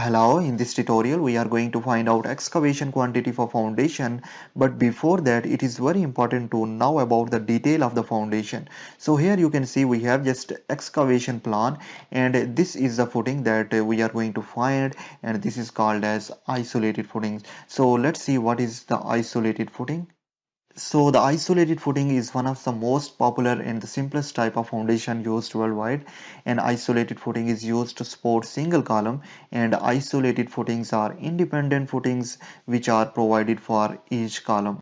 Hello, in this tutorial we are going to find out excavation quantity for foundation, but before that it is very important to know about the detail of the foundation. So here you can see we have just excavation plan, and this is the footing that we are going to find, and this is called as isolated footing. So let's see what is the isolated footing. So the isolated footing is one of the most popular and the simplest type of foundation used worldwide. An isolated footing is used to support single column, and isolated footings are independent footings which are provided for each column.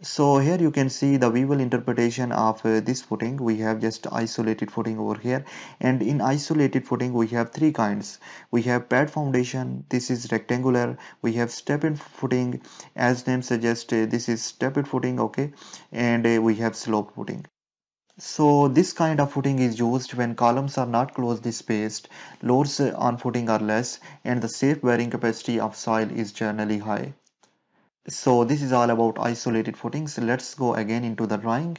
So here you can see the visual interpretation of this footing. We have just isolated footing over here, and in isolated footing we have three kinds. We have pad foundation, this is rectangular. We have stepped footing, as name suggests, this is stepped footing, okay, and we have slope footing. So this kind of footing is used when columns are not closely spaced, loads on footing are less, and the safe bearing capacity of soil is generally high. So this is all about isolated footings. Let's go again into the drawing.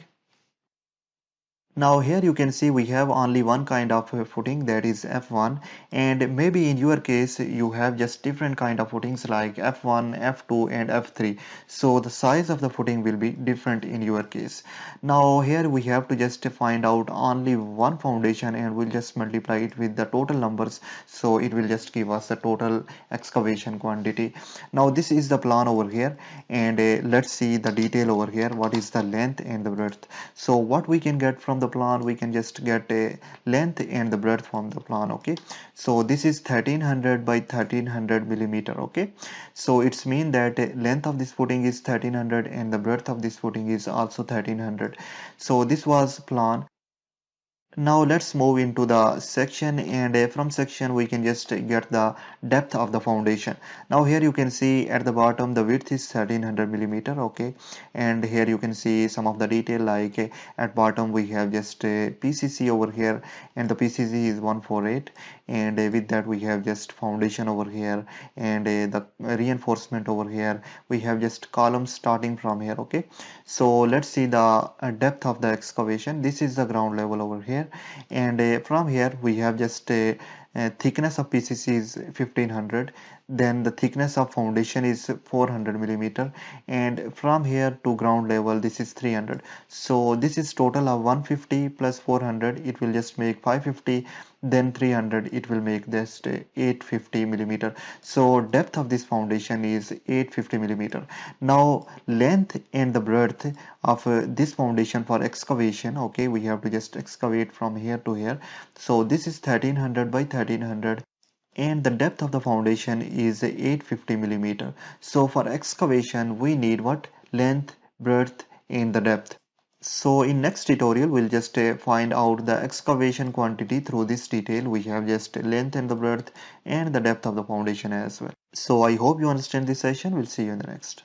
Now here you can see we have only one kind of footing, that is F1, and maybe in your case you have just different kind of footings like F1, F2 and F3. So the size of the footing will be different in your case. Now here we have to just find out only one foundation, and we'll just multiply it with the total numbers, so it will just give us the total excavation quantity. Now this is the plan over here, and let's see the detail over here. What is the length and the breadth? So what we can get from the plan, we can just get a length and the breadth from the plan, okay. So this is 1300 by 1300 millimeter, okay. So it's mean that length of this footing is 1300 and the breadth of this footing is also 1300. So this was plan. Now let's move into the section, and from section we can just get the depth of the foundation. Now here you can see at the bottom the width is 1300 millimeter, okay, and here you can see some of the detail like at bottom we have just a PCC over here, and the PCC is 148, and with that we have just foundation over here, and the reinforcement over here. We have just columns starting from here, okay. So let's see the depth of the excavation. This is the ground level over here, and from here we have just a thickness of PCC is 1500, then the thickness of foundation is 400 millimeter, and from here to ground level this is 300. So this is total of 150 plus 400, it will just make 550, then 300, it will make just 850 millimeter. So depth of this foundation is 850 millimeter. Now length and the breadth of this foundation for excavation, okay, we have to just excavate from here to here. So this is 1300 by 1300, and the depth of the foundation is 850 millimeter. So for excavation we need what? Length, breadth and the depth. So in next tutorial we'll just find out the excavation quantity through this detail. We have just length and the breadth and the depth of the foundation as well. So I hope you understand this session. We'll see you in the next.